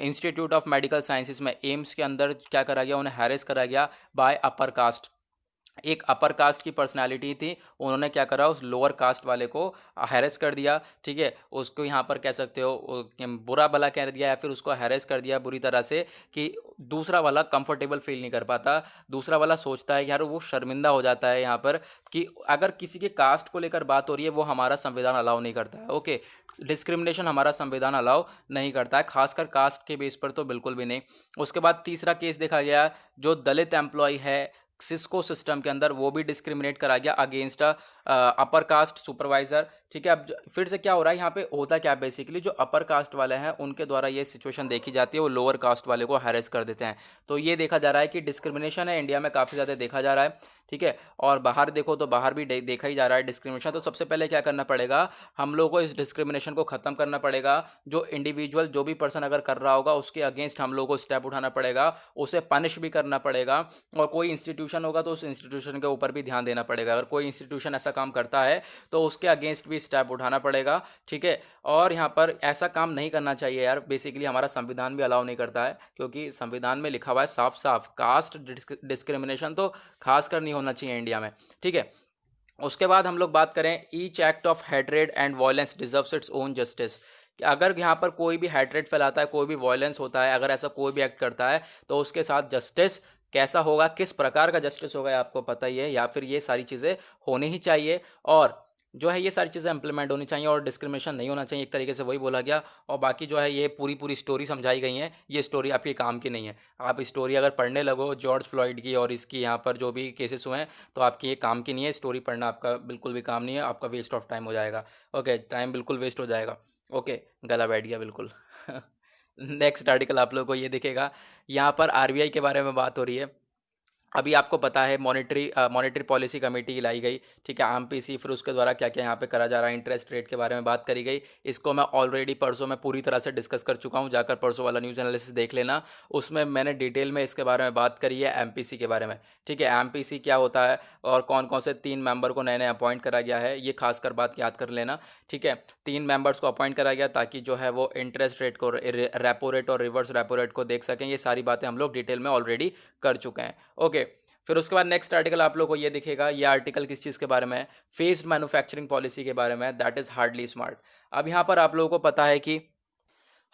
institute of medical sciences में एम्स के अंदर क्या करा गया, उन्हें हैरेस करा गया बाय अपर कास्ट। एक अपर कास्ट की पर्सनालिटी थी, उन्होंने क्या करा, उस लोअर कास्ट वाले को हैरेस कर दिया। ठीक है, उसको यहाँ पर कह सकते हो बुरा भला कह दिया या फिर उसको हैरेस कर दिया बुरी तरह से कि दूसरा वाला कंफर्टेबल फील नहीं कर पाता। दूसरा वाला सोचता है यार, वो शर्मिंदा हो जाता है यहाँ पर कि अगर किसी के कास्ट को लेकर बात हो रही है वो हमारा संविधान अलाउ नहीं करता है। ओके, डिस्क्रिमिनेशन हमारा संविधान अलाउ नहीं करता है, खासकर कास्ट के बेस पर तो बिल्कुल भी नहीं। उसके बाद तीसरा केस देखा गया, जो दलित एम्प्लॉय है सिस्को सिस्टम के अंदर, वो भी डिस्क्रिमिनेट करा गया अगेंस्ट अपर कास्ट सुपरवाइजर। ठीक है, अब फिर से क्या हो रहा है यहाँ पे, होता क्या बेसिकली, जो अपर कास्ट वाले हैं उनके द्वारा ये सिचुएशन देखी जाती है, वो लोअर कास्ट वाले को हैरेस कर देते हैं। तो ये देखा जा रहा है कि डिस्क्रिमिनेशन है इंडिया में काफ़ी ज़्यादा देखा जा रहा है। ठीक है, और बाहर देखो तो बाहर भी देखा ही जा रहा है डिस्क्रिमिनेशन। तो सबसे पहले क्या करना पड़ेगा, हम लोगों को इस डिस्क्रिमिनेशन को ख़त्म करना पड़ेगा। जो इंडिविजुअल, जो भी पर्सन अगर कर रहा होगा उसके अगेंस्ट हम लोगों को स्टेप उठाना पड़ेगा, उसे पनिश भी करना पड़ेगा। और कोई इंस्टीट्यूशन होगा तो उस इंस्टीट्यूशन के ऊपर भी ध्यान देना पड़ेगा। अगर कोई इंस्टीट्यूशन ऐसा काम करता है तो उसके अगेंस्ट भी स्टेप उठाना पड़ेगा। ठीक है, और यहाँ पर ऐसा काम नहीं करना चाहिए यार, बेसिकली हमारा संविधान भी अलाउ नहीं करता है, क्योंकि संविधान में लिखा हुआ है साफ साफ कास्ट डिस्क्रिमिनेशन तो खासकर नहीं होना चाहिए इंडिया में। ठीक है, उसके बाद हम लोग बात करें each act of hatred and violence deserves its own justice. कि अगर यहाँ पर कोई भी हेट्रेड फैलाता है, कोई भी वायलेंस होता है, अगर ऐसा कोई भी एक्ट करता है तो उसके साथ जस्टिस कैसा होगा, किस प्रकार का जस्टिस होगा, ये आपको पता ही है। या फिर ये सारी चीज़ें होनी ही चाहिए और जो है ये सारी चीज़ें इंप्लीमेंट होनी चाहिए और डिस्क्रिमिनेशन नहीं होना चाहिए, एक तरीके से वही बोला गया। और बाकी जो है ये पूरी पूरी स्टोरी समझाई गई है, ये स्टोरी आपके काम की नहीं है। आप स्टोरी अगर पढ़ने लगो जॉर्ज फ्लॉयड की और इसकी यहाँ पर जो भी केसेस हुए हैं, तो आपकी ये काम की नहीं है। स्टोरी पढ़ना आपका बिल्कुल भी काम नहीं है, आपका वेस्ट ऑफ टाइम हो जाएगा। ओके, टाइम बिल्कुल वेस्ट हो जाएगा। ओके, गला बैठ गया बिल्कुल। नेक्स्ट आर्टिकल आप लोगों को ये दिखेगा, यहाँ पर आरबीआई के बारे में बात हो रही है। अभी आपको पता है मॉनेटरी पॉलिसी कमेटी लाई गई। ठीक है, एमपीसी, फिर उसके द्वारा क्या क्या यहाँ पे करा जा रहा है, इंटरेस्ट रेट के बारे में बात करी गई। इसको मैं ऑलरेडी परसों में पूरी तरह से डिस्कस कर चुका हूँ, जाकर परसों वाला न्यूज़ एनालिसिस देख लेना, उसमें मैंने डिटेल में इसके बारे में बात करी है, एमपीसी के बारे में। ठीक है, एमपीसी क्या होता है और कौन कौन से 3 मेंबर को नए नए अपॉइंट करा गया है, ये खासकर बात याद कर लेना। ठीक है, 3 मेंबर्स को अपॉइंट करा गया ताकि जो है वो इंटरेस्ट रेट को, रेपो रेट और रिवर्स रेपो रेट को देख सकें। ये सारी बातें हम लोग डिटेल में ऑलरेडी कर चुके हैं। ओके, फिर उसके बाद नेक्स्ट आर्टिकल आप लोग को ये दिखेगा। ये आर्टिकल किस चीज़ के बारे में है, फेस्ड मैन्युफैक्चरिंग पॉलिसी के बारे में, दैट इज़ हार्डली स्मार्ट। अब यहाँ पर आप लोगों को पता है कि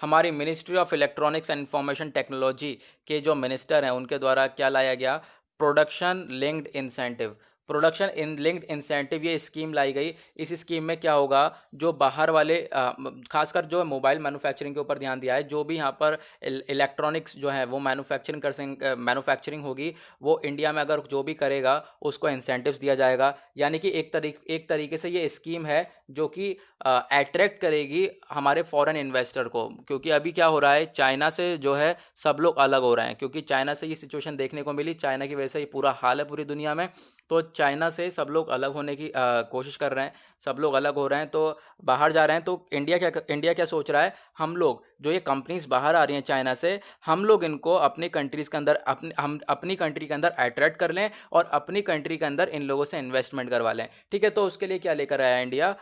हमारी ministry of electronics and information technology के जो मिनिस्टर हैं उनके द्वारा क्या लाया गया, production linked incentive. Production in linked incentive ये स्कीम लाई गई। इस स्कीम में क्या होगा, जो बाहर वाले खासकर जो मोबाइल मैन्युफैक्चरिंग के ऊपर ध्यान दिया है, जो भी यहाँ पर इलेक्ट्रॉनिक्स जो है वो मैन्युफैक्चरिंग होगी, वो इंडिया में अगर जो भी करेगा उसको इंसेंटिव्स दिया जाएगा। यानी कि एक तरीके से ये स्कीम है जो कि अट्रैक्ट करेगी हमारे फॉरेन इन्वेस्टर को। क्योंकि अभी क्या हो रहा है, चाइना से जो है सब लोग अलग हो रहे हैं, क्योंकि चाइना से ये सिचुएशन देखने को मिली, चाइना की वजह से ये पूरा हाल है पूरी दुनिया में। तो चाइना से सब लोग अलग होने की कोशिश कर रहे हैं, सब लोग अलग हो रहे हैं, तो बाहर जा रहे हैं। तो इंडिया क्या सोच रहा है, हम लोग जो ये कंपनीज बाहर आ रही हैं चाइना से, हम लोग इनको अपनी कंट्रीज़ के अंदर हम अपनी कंट्री के अंदर अट्रैक्ट कर लें और अपनी कंट्री के अंदर इन लोगों से इन्वेस्टमेंट करवा लें। ठीक है, तो उसके लिए क्या लेकर आया India,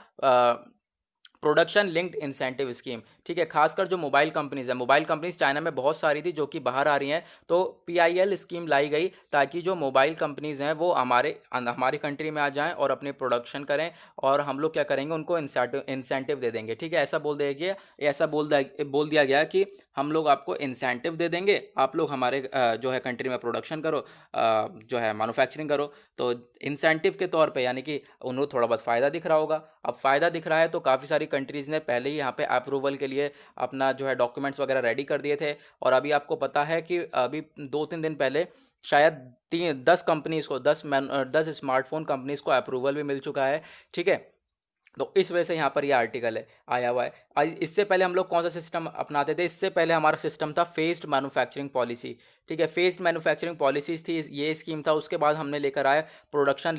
production linked incentive scheme. ठीक है। खासकर जो मोबाइल कंपनीज़ है, मोबाइल कंपनीज चाइना में बहुत सारी थी जो कि बाहर आ रही हैं, तो PIL स्कीम लाई गई ताकि जो मोबाइल कंपनीज़ हैं वो हमारी कंट्री में आ जाएं और अपने प्रोडक्शन करें, और हम लोग क्या करेंगे, उनको इंसेंटिव दे देंगे। ठीक है, ऐसा बोल दिया गया कि हम लोग आपको इंसेंटिव दे देंगे, आप लोग हमारे जो है कंट्री में प्रोडक्शन करो, जो है मैन्युफैक्चरिंग करो। तो इंसेंटिव के तौर पे यानी कि उन्हें थोड़ा बहुत फ़ायदा दिख रहा होगा। अब फ़ायदा दिख रहा है तो काफ़ी सारी कंट्रीज़ ने पहले ही यहाँ पे अप्रूवल के लिए अपना जो है डॉक्यूमेंट्स वगैरह रेडी कर दिए थे। और अभी आपको पता है कि अभी 2-3 दिन पहले शायद 10 कंपनीज़ को 10 स्मार्टफोन कंपनीज़ को अप्रूवल भी मिल चुका है। ठीक है, तो इस वजह से यहाँ पर ये आर्टिकल है आया हुआ है। इससे पहले हम लोग कौन सा सिस्टम अपनाते थे? इससे पहले हमारा सिस्टम था फेस्ड मैन्युफैक्चरिंग पॉलिसी। ठीक है, फेस्ड मैन्युफैक्चरिंग पॉलिसीज थी, ये स्कीम था। उसके बाद हमने लेकर आया production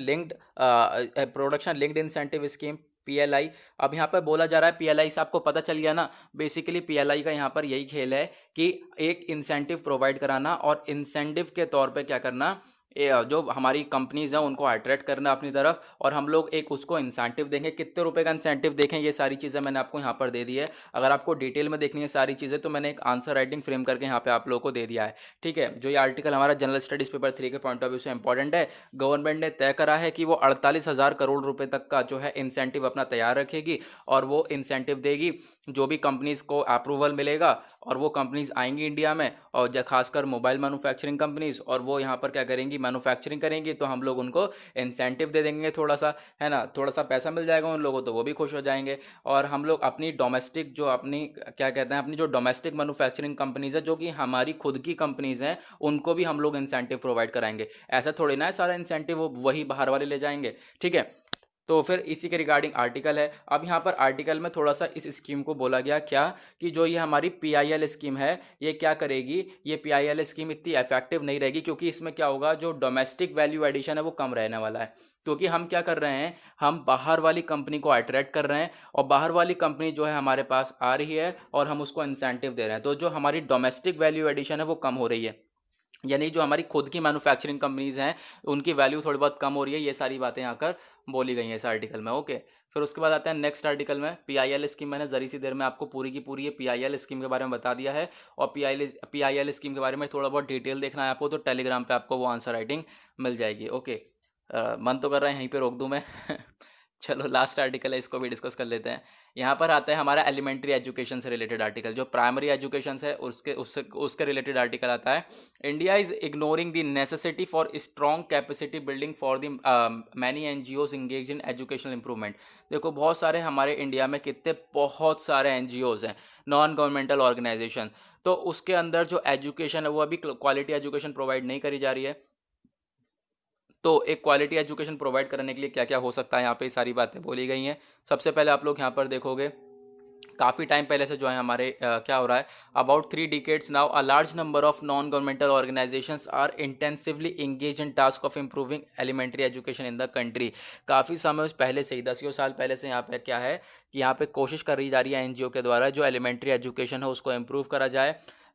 linked incentive scheme, PLI। अब यहाँ पर बोला जा रहा है PLI से आपको पता चल गया ना, बेसिकली PLI का यहाँ पर यही खेल है कि एक इंसेंटिव प्रोवाइड कराना और इंसेंटिव के तौर पे क्या करना, जो हमारी कंपनीज हैं उनको अट्रैक्ट करना अपनी तरफ, और हम लोग एक उसको इंसेंटिव देंगे। कितने रुपए का इंसेंटिव देखें, ये सारी चीज़ें मैंने आपको यहाँ पर दे दी है। अगर आपको डिटेल में देखनी है सारी चीज़ें तो मैंने एक आंसर राइटिंग फ्रेम करके यहाँ पे आप लोगों को दे दिया है। ठीक है, जो ये आर्टिकल हमारा जनरल स्टडीज़ पेपर 3 के पॉइंट ऑफ व्यू से इंपॉर्टेंट है। गवर्नमेंट ने तय करा है कि वो 48,000 करोड़ रुपये तक का जो है इंसेंटिव अपना तैयार रखेगी, और वो इंसेंटिव देगी जो भी कंपनीज़ को अप्रूवल मिलेगा, और वो कंपनीज़ आएंगी इंडिया में, और खासकर मोबाइल मैन्युफैक्चरिंग कंपनीज़, और वो यहाँ पर क्या करेंगी, मैन्युफैक्चरिंग करेंगी, तो हम लोग उनको इंसेंटिव दे देंगे थोड़ा सा, है ना, थोड़ा सा पैसा मिल जाएगा उन लोगों, तो वो भी खुश हो जाएंगे। और हम लोग अपनी डोमेस्टिक जो अपनी क्या कहते हैं, अपनी जो डोमेस्टिक मैन्युफैक्चरिंग कंपनीज़ है जो कि हमारी खुद की कंपनीज़ हैं, उनको भी हम लोग इंसेंटिव प्रोवाइड कराएंगे। ऐसा थोड़ी ना है सारा इंसेंटिव वो वही बाहर वाले ले जाएंगे। ठीक है, तो फिर इसी के रिगार्डिंग आर्टिकल है। अब यहाँ पर आर्टिकल में थोड़ा सा इस स्कीम को बोला गया क्या, कि जो ये हमारी PIL स्कीम है ये क्या करेगी, ये PIL स्कीम इतनी इफेक्टिव नहीं रहेगी, क्योंकि इसमें क्या होगा, जो डोमेस्टिक वैल्यू एडिशन है वो कम रहने वाला है। क्योंकि हम क्या कर रहे हैं, हम बाहर वाली कंपनी को अट्रैक्ट कर रहे हैं, और बाहर वाली कंपनी जो है हमारे पास आ रही है और हम उसको इंसेंटिव दे रहे हैं, तो जो हमारी डोमेस्टिक वैल्यू एडिशन है वो कम हो रही है, यानी जो हमारी खुद की मैन्युफैक्चरिंग कंपनीज हैं उनकी वैल्यू थोड़ी बहुत कम हो रही है। ये सारी बातें यहाँ कर बोली गई हैं इस आर्टिकल में। ओके, फिर उसके बाद आते हैं नेक्स्ट आर्टिकल में। PIL स्कीम मैंने जरी सी देर में आपको पूरी की पूरी ये PIL स्कीम के बारे में बता दिया है, और PIL स्कीम के बारे में थोड़ा बहुत डिटेल देखना है आपको तो टेलीग्राम पे आपको वो आंसर राइटिंग मिल जाएगी। ओके, मन तो कर रहा है यहीं पे रोक दूँ मैं चलो लास्ट आर्टिकल है, इसको भी डिस्कस कर लेते हैं। यहाँ पर आता है हमारा एलिमेंट्री एजुकेशन से रिलेटेड आर्टिकल, जो प्राइमरी एजुकेशन है उसके रिलेटेड आर्टिकल आता है। India is ignoring the necessity for strong capacity building for the many NGOs engage in educational improvement. देखो बहुत सारे हमारे इंडिया में कितने बहुत सारे NGOs हैं, नॉन गवर्नमेंटल ऑर्गेनाइजेशन, तो उसके अंदर जो एजुकेशन है वो अभी क्वालिटी एजुकेशन प्रोवाइड नहीं करी जा रही है। तो एक क्वालिटी एजुकेशन प्रोवाइड करने के लिए क्या क्या हो सकता है, यहाँ पे सारी बातें बोली गई हैं। सबसे पहले आप लोग यहाँ पर देखोगे काफ़ी टाइम पहले से जो है हमारे क्या हो रहा है, about 3 decades now a large number of non governmental organisations are intensively engage in task of improving elementary education in the country. काफ़ी समय पहले से ही 10 साल पहले से यहाँ पे क्या है कि यहाँ पे कोशिश करी जा रही है NGO के द्वारा जो एलिमेंट्री एजुकेशन है उसको इम्प्रूव करा जाए।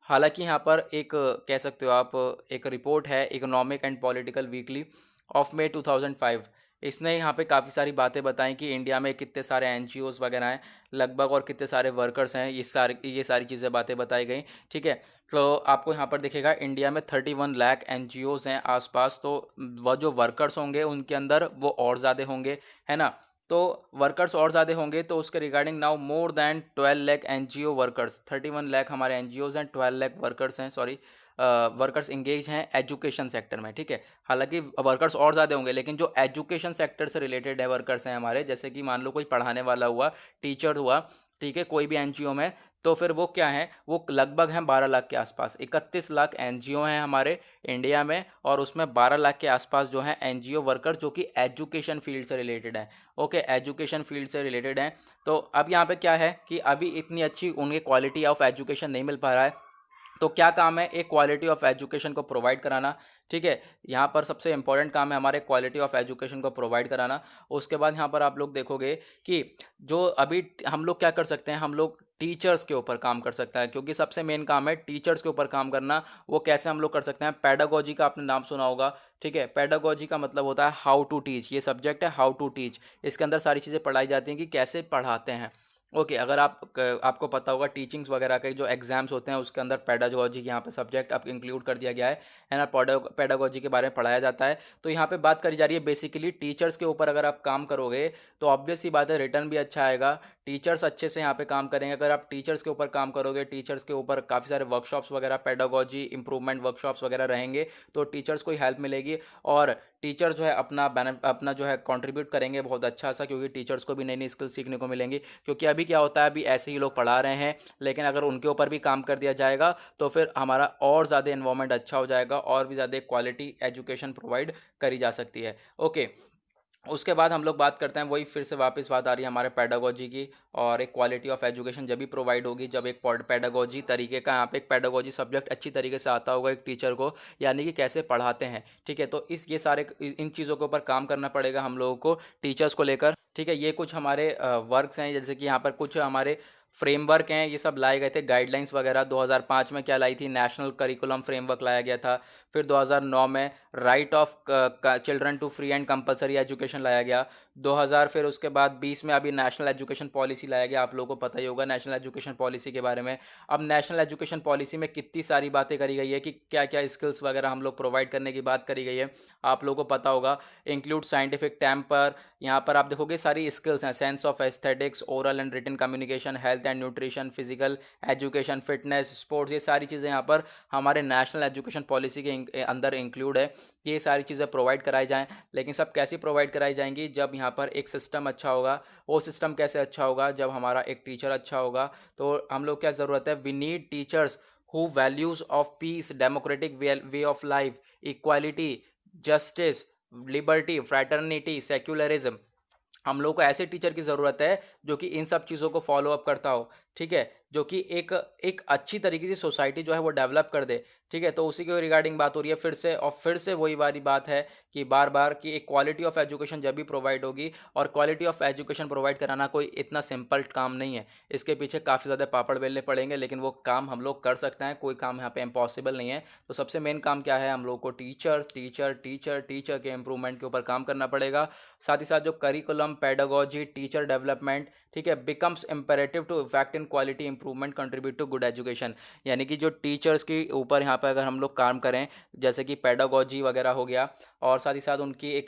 हालांकि यहाँ पर एक कह सकते हो आप, एक रिपोर्ट है economic and political weekly off May 2005, इसने यहाँ पे काफ़ी सारी बातें बताई कि इंडिया में कितने सारे NGOs वगैरह हैं लगभग, और कितने सारे वर्कर्स हैं, ये सारी चीज़ें बातें बताई गई। ठीक है, तो आपको यहाँ पर दिखेगा इंडिया में 31 लाख NGOs हैं आसपास, तो वह जो वर्कर्स होंगे उनके अंदर वो और ज़्यादा होंगे, है ना। तो वर्कर्स और ज़्यादा होंगे तो उसके regarding now more than 12 lakh NGO workers, 31 lakh हमारे NGOs हैं, 12 लाख वर्कर्स हैं, सॉरी वर्कर्स इंगेज हैं एजुकेशन सेक्टर में। ठीक है, हालांकि वर्कर्स और ज़्यादा होंगे, लेकिन जो एजुकेशन सेक्टर से रिलेटेड है वर्कर्स हैं हमारे, जैसे कि मान लो कोई पढ़ाने वाला हुआ, टीचर हुआ, ठीक है, कोई भी NGO में, तो फिर वो क्या है, वो लगभग हैं 12 लाख के आसपास। 31 लाख NGO हैं हमारे इंडिया में, और उसमें 12 लाख के आसपास जो हैं NGO वर्कर जो कि एजुकेशन फील्ड से रिलेटेड हैं। ओके, एजुकेशन फील्ड से रिलेटेड हैं। तो अब यहाँ पे क्या है कि अभी इतनी अच्छी उनकी क्वालिटी ऑफ एजुकेशन नहीं मिल पा रहा है, तो क्या काम है, एक क्वालिटी ऑफ एजुकेशन को प्रोवाइड कराना। ठीक है, यहाँ पर सबसे इंपॉर्टेंट काम है हमारे क्वालिटी ऑफ एजुकेशन को प्रोवाइड कराना। उसके बाद यहाँ पर आप लोग देखोगे कि जो अभी हम लोग क्या कर सकते हैं, हम लोग टीचर्स के ऊपर काम कर सकता है, क्योंकि सबसे मेन काम है टीचर्स के ऊपर काम करना। वो कैसे हम लोग कर सकते हैं, पैडागोजी का आपने नाम सुना होगा। ठीक है, पैडागोजी का मतलब होता है हाउ टू टीच, ये सब्जेक्ट है हाउ टू टीच, इसके अंदर सारी चीज़ें पढ़ाई जाती हैं कि कैसे पढ़ाते हैं। ओके, अगर आपको पता होगा टीचिंग्स वगैरह के जो एग्जाम्स होते हैं उसके अंदर पेडागोजी यहाँ पे सब्जेक्ट अब इंक्लूड कर दिया गया है ना। पेडागोजी के बारे में पढ़ाया जाता है। तो यहाँ पे बात करी जा रही है बेसिकली टीचर्स के ऊपर। अगर आप काम करोगे तो ऑब्वियस सी बात है रिटर्न भी अच्छा आएगा, टीचर्स अच्छे से यहाँ पे काम करेंगे। अगर आप टीचर्स के ऊपर काम करोगे, टीचर्स के ऊपर काफ़ी सारे वर्कशॉप्स वगैरह, पेडागोजी इंप्रूवमेंट वर्कशॉप्स वगैरह रहेंगे, तो टीचर्स को ही हेल्प मिलेगी और टीचर जो है अपना जो है कंट्रीब्यूट करेंगे बहुत अच्छा सा, क्योंकि टीचर्स को भी नई नई स्किल सीखने को मिलेंगी। क्योंकि अभी क्या होता है, अभी ऐसे ही लोग पढ़ा रहे हैं, लेकिन अगर उनके ऊपर भी काम कर दिया जाएगा तो फिर हमारा और ज़्यादा इन्वायरमेंट अच्छा हो जाएगा और भी ज़्यादा क्वालिटी एजुकेशन प्रोवाइड करी जा सकती है। ओके, उसके बाद हम लोग बात करते हैं, वही फिर से वापस बात आ रही है हमारे पेडागोजी की। और एक क्वालिटी ऑफ एजुकेशन जब भी प्रोवाइड होगी जब एक पेडागोजी तरीके का, यहाँ पे एक पेडागोजी सब्जेक्ट अच्छी तरीके से आता होगा एक टीचर को, यानी कि कैसे पढ़ाते हैं। ठीक है, तो ये सारे इन चीज़ों के ऊपर काम करना पड़ेगा हम लोगों को टीचर्स को लेकर। ठीक है, ये कुछ हमारे वर्क्स हैं, जैसे कि यहाँ पर कुछ हमारे फ्रेमवर्क हैं, ये सब लाए गए थे। गाइडलाइंस वगैरह 2005 में क्या लाई थी, नेशनल करिकुलम फ्रेमवर्क लाया गया था। फिर 2009 में right of children to free and compulsory education लाया गया। 2000 फिर उसके बाद 20 में अभी नेशनल एजुकेशन पॉलिसी लाया गया। आप लोगों को पता ही होगा नेशनल एजुकेशन पॉलिसी के बारे में। अब नेशनल एजुकेशन पॉलिसी में कितनी सारी बातें करी गई है कि क्या क्या स्किल्स वगैरह हम लोग प्रोवाइड करने की बात करी गई है, आप लोगों को पता होगा। इंक्लूड साइंटिफिक टेम्पर, यहाँ पर आप देखोगे सारी स्किल्स हैं, sense of aesthetics, oral and written communication, health and nutrition, physical education, fitness, sports, ये सारी चीज़ें यहाँ पर हमारे नेशनल एजुकेशन पॉलिसी के अंदर इंक्लूड है कि ये सारी चीज़ें प्रोवाइड कराई जाएँ। लेकिन सब कैसी प्रोवाइड कराई जाएंगी, जब यहाँ पर एक सिस्टम अच्छा होगा। वो सिस्टम कैसे अच्छा होगा, जब हमारा एक टीचर अच्छा होगा। तो हम लोग क्या ज़रूरत है, we need teachers who values of peace, democratic way of life, equality, justice, liberty, fraternity, secularism. हम लोग को ऐसे टीचर की ज़रूरत है जो कि इन सब चीज़ों को फॉलो अप करता हो। ठीक है, जो कि एक एक अच्छी तरीके से सोसाइटी जो है वो डेवलप कर दे। ठीक है, तो उसी के रिगार्डिंग बात हो रही है फिर से, और फिर से वही वाली बात है कि बार बार कि एक क्वालिटी ऑफ एजुकेशन जब भी प्रोवाइड होगी, और क्वालिटी ऑफ एजुकेशन प्रोवाइड कराना कोई इतना सिंपल काम नहीं है। इसके पीछे काफ़ी ज़्यादा पापड़ बेलने पड़ेंगे, लेकिन वो काम हम लोग कर सकते हैं। कोई काम यहाँ पे इम्पॉसिबल नहीं है। तो सबसे मेन काम क्या है, हम लोग को टीचर टीचर टीचर टीचर के इम्प्रूवमेंट के ऊपर काम करना पड़ेगा। साथ ही साथ जो करिकुलम, पेडागोजी, टीचर डेवलपमेंट, ठीक है, becomes imperative to effect in quality improvement contribute to good education. यानी कि जो टीचर्स के ऊपर यहाँ पर अगर हम लोग काम करें, जैसे कि पेडागोजी वगैरह हो गया, और साथ ही साथ उनकी एक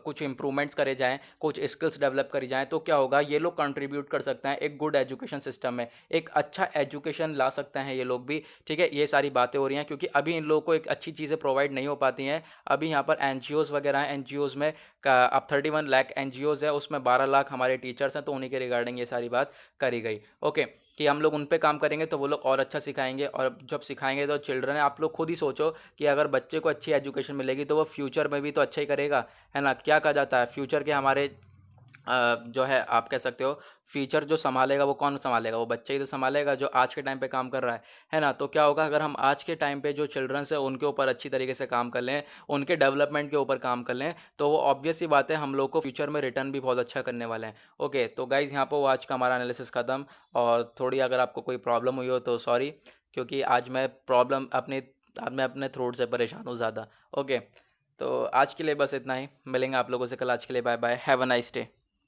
कुछ इंप्रूवमेंट्स करे जाएं, कुछ स्किल्स डेवलप करी जाएं, तो क्या होगा, ये लोग कंट्रीब्यूट कर सकते हैं एक गुड एजुकेशन सिस्टम में, एक अच्छा एजुकेशन ला सकते हैं ये लोग भी। ठीक है, ये सारी बातें हो रही हैं क्योंकि अभी इन लोगों को एक अच्छी चीज़ें प्रोवाइड नहीं हो पाती हैं। अभी यहाँ पर एनजीओज़ वगैरह हैं, एनजीओज़ में अब 31 लाख एनजीओज़ है, उसमें 12 लाख हमारे टीचर्स हैं, तो उन्हीं के रिगार्डिंग ये सारी बात करी गई। ओके, कि हम लोग उन पे काम करेंगे तो वो लोग और अच्छा सिखाएंगे, और जब सिखाएंगे तो चिल्ड्रन है, आप लोग खुद ही सोचो कि अगर बच्चे को अच्छी एजुकेशन मिलेगी तो वो फ्यूचर में भी तो अच्छा ही करेगा, है ना। क्या कहा जाता है, फ्यूचर के हमारे जो है आप कह सकते हो फ्यूचर जो संभालेगा वो कौन संभालेगा, वो बच्चा ही तो संभालेगा जो आज के टाइम पे काम कर रहा है ना। तो क्या होगा, अगर हम आज के टाइम पे जो चिल्ड्रंस है उनके ऊपर अच्छी तरीके से काम कर लें, उनके डेवलपमेंट के ऊपर काम कर लें, तो वो ऑब्वियस ही बात है हम लोग को फ्यूचर में रिटर्न भी बहुत अच्छा करने वाले हैं। ओके, तो गाइज़ यहाँ पर वो आज का हमारा एनालिसिस ख़त्म। और थोड़ी अगर आपको कोई प्रॉब्लम हुई हो तो सॉरी, क्योंकि आज मैं अपने थ्रोट से परेशान हूँ ज़्यादा। ओके, तो आज के लिए बस इतना ही, मिलेंगे आप लोगों से कल। आज के लिए bye bye, have a nice day.